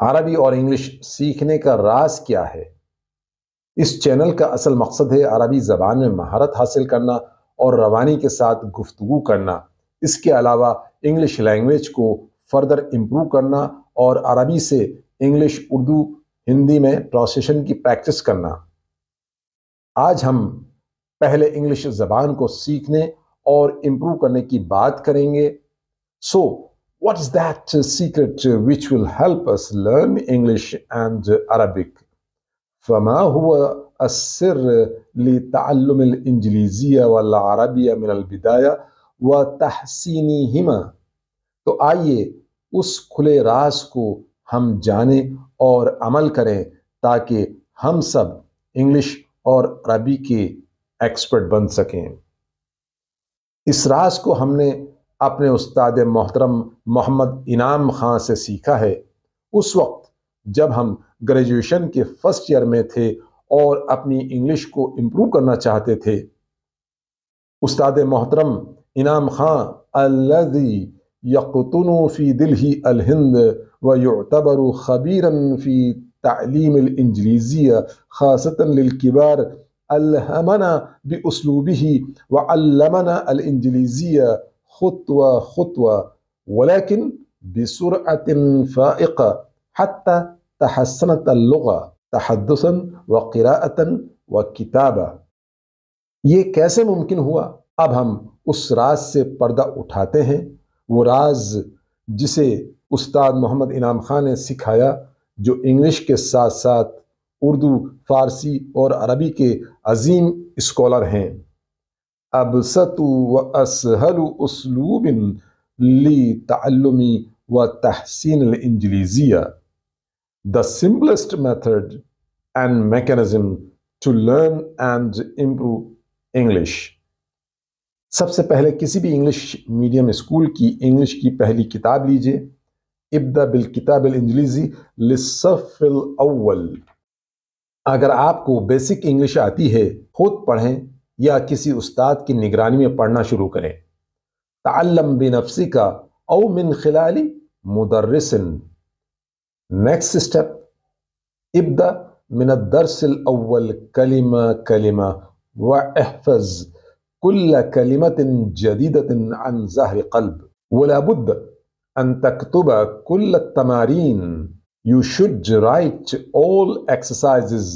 عربی اور انگلش سیکھنے کا راز کیا ہے؟ اس چینل کا اصل مقصد ہے عربی زبان میں مہارت حاصل کرنا اور روانی کے ساتھ گفتگو کرنا۔ اس کے علاوہ انگلش لینگویج کو فردر امپروو کرنا اور عربی سے انگلش، اردو، ہندی میں ٹرانسلیشن کی پریکٹس کرنا۔ آج ہم پہلے انگلش زبان کو سیکھنے اور امپروو کرنے کی بات کریں گے۔ So, what is that secret which will help us learn English and Arabic? فما هو السر لتعلم الإنجليزية والعربية من البداية وتحسينهما؟ تو آئیے اس کھلے راز کو ہم جانیں اور عمل کریں تاکہ ہم سب انگلش اور عربی کے ایکسپرٹ بن سکیں۔ اس راز کو ہم نے اپنے استاد محترم محمد انعام خان سے سیکھا ہے۔ اس وقت جب ہم گریجویشن کے فرسٹ ایئر میں تھے اور اپنی انگلش کو امپروو کرنا چاہتے تھے۔ استاد محترم انعام خان الذي يقطن في دله الهند ويعتبر خبيرا في تعليم الإنجليزية خاصة للكبار، ألهمنا بأسلوبه وعلمنا الإنجليزية خطوة خطوة ولكن بسرعة فائقة حتى تحسنت اللغة تحدثا وقراءة وكتابة۔ یہ کیسے ممکن ہوا؟ اب ہم اس راز سے پردہ اٹھاتے ہیں، وہ راز جسے استاد محمد انعام خان نے سکھایا، جو انگلش کے ساتھ ساتھ اردو، فارسی اور عربی کے عظیم اسکالر ہیں۔ ابسط و اسهل اسلوب لتعلم و تحسین الانجلیزیہ، the simplest method and mechanism to learn and improve English۔ سب سے پہلے کسی بھی انگلش میڈیم اسکول کی انگلش کی پہلی کتاب لیجئے، ابدأ بالکتاب الانجلیزی للصف الاول۔ اگر آپ کو بیسک انگلش آتی ہے، خود پڑھیں یا کسی استاد کی نگرانی میں پڑھنا شروع کریں۔ تعلم بنفسک او من خلال مدرس۔ نیکسٹ اسٹیپ، ابدأ من الدرس الاول کلمہ کلمہ واحفظ كل كلمة جديدة عن ظهر قلب، ولا بد أن تكتب كل التمارين۔ You should write all exercises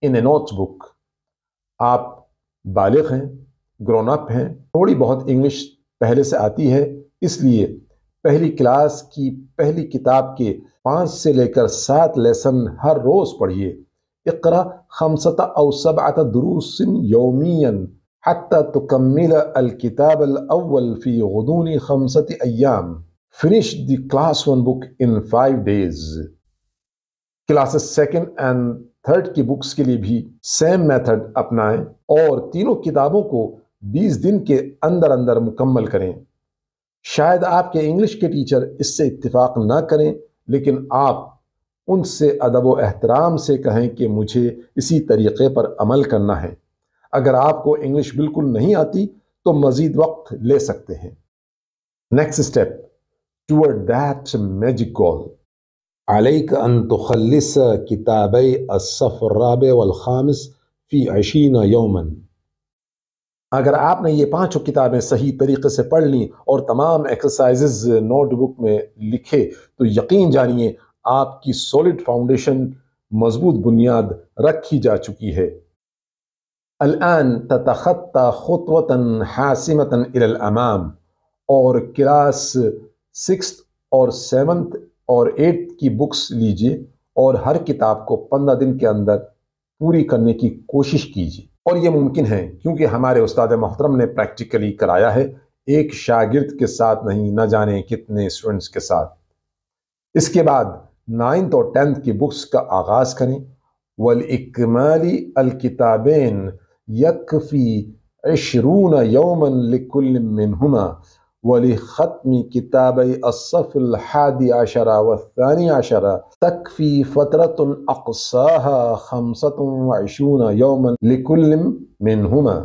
in a notebook۔ آپ بالغ ہیں، گرون اپ ہیں، تھوڑی بہت انگلش پہلے سے آتی ہے، اس لیے پہلی کلاس کی پہلی کتاب کے 5 سے لے کر 7 لیسن ہر روز پڑھیے۔ اقرأ 5 أو 7 دروس يوميا حتى تكمل الكتاب الأول في غضون 5 أيام۔ Finish the class 1 book in 5 days۔ Classes 2nd and 3rd کی بکس کے لیے بھی سیم میتھڈ اپنائیں اور تینوں کتابوں کو 20 دن کے اندر اندر مکمل کریں۔ شاید آپ کے انگلش کے ٹیچر اس سے اتفاق نہ کریں، لیکن آپ ان سے ادب و احترام سے کہیں کہ مجھے اسی طریقے پر عمل کرنا ہے۔ اگر آپ کو انگلش بالکل نہیں آتی تو مزید وقت لے سکتے ہیں۔ Next step, toward that magic goal, علیک ان تخلص کتابی الصف الرابع والخامس فی 20 یوما۔ اگر آپ نے یہ 5 کتابیں صحیح طریقے سے پڑھ لیں اور تمام ایکسرسائزز نوٹ بک میں لکھے تو یقین جانیے آپ کی سولڈ فاؤنڈیشن، مضبوط بنیاد رکھی جا چکی ہے۔ الآن تتخطى خطوة حاسمة إلى الأمام۔ اور کلاس 6th اور 7th اور 8th کی بکس لیجئے اور ہر کتاب کو 15 دن کے اندر پوری کرنے کی کوشش کیجیے۔ اور یہ ممکن ہے کیونکہ ہمارے استاد محترم نے پریکٹیکلی کرایا ہے، ایک شاگرد کے ساتھ نہیں، نہ جانے کتنے اسٹوڈنٹس کے ساتھ۔ اس کے بعد 9th اور 10th کی بکس کا آغاز کریں۔ وَالْإِكْمَالِ الْكِتَابَيْنِ يَكْفِي 20 يوما لكل منهما، ولختم كتابي الصف 11 و12 تكفي فترة أقصاها 25 يوما لكل منهما،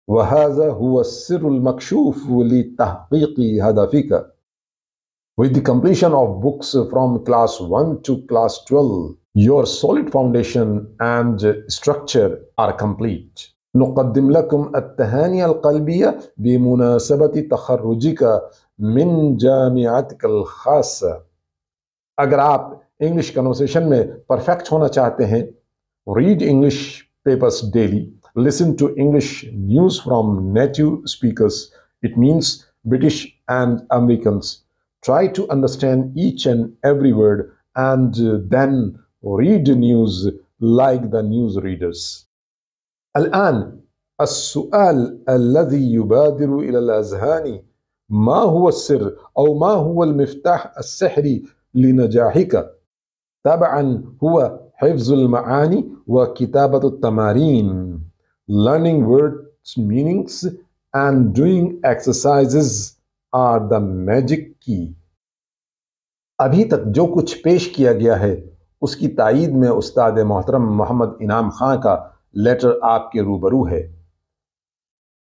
وهذا هو السر المكشوف لتحقيق هدفك۔ With the completion of books from class 1 to class 12, your solid foundation and structure are complete. نقدم لكم التهاني القلبية بمناسبة تخرجك من جامعتك الخاصة. اگر آپ انگلش کنورسیشن میں پرفیکٹ ہونا چاہتے ہیں، read English papers daily, listen to English news from native speakers, it means British and Americans. Try to understand each and every word and then read news like the news readers. الآن السؤال الذي يبادر إلى الأذهان، ما هو السر أو ما هو المفتاح السحري لنجاحك؟ طبعا هو حفظ المعاني وكتابة التمارين. Learning words meanings and doing exercises are the magic key. ابھی تک جو کچھ پیش کیا گیا ہے اس کی تائید میں استاد محترم محمد انعام خان کا لیٹر آپ کے روبرو ہے.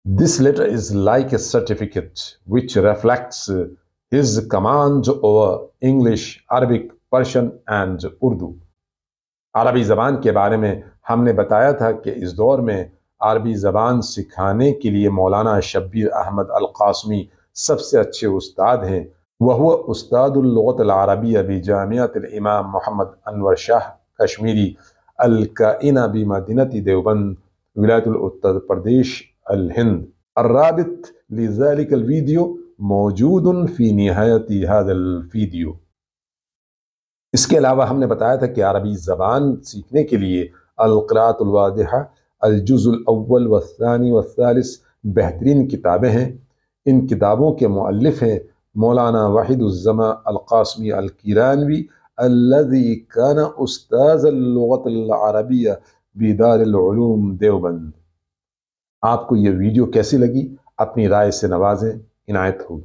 This letter is like a certificate which reflects his command over English, Arabic, Persian and Urdu. عربی زبان کے بارے میں ہم نے بتایا تھا کہ اس دور میں عربی زبان سکھانے کے لیے مولانا شبیر احمد القاسمی سب سے اچھے استاد ہیں. وهو استاد اللغة العربية بجامعة الإمام محمد أنور شاہ کشمیری الكائنة بمدينة دیوبند ولایت الاتر پردیش الہند. الرابط لذلك الفيديو موجود في نهاية هذا الفيديو. اس کے علاوہ ہم نے بتایا تھا کہ عربی زبان سیکھنے کے لیے القراءة الواضحة، الجزء الاول والثاني والثالث بہترین کتابیں ہیں. ان کتابوں کے مؤلف ہیں مولانا وحید الزماں القاسمی الکیرانوی الذي كان استاذ اللغة العربية بدار العلوم دیوبند. آپ کو یہ ویڈیو کیسی لگی؟ اپنی رائے سے نوازیں. عنایت ہو.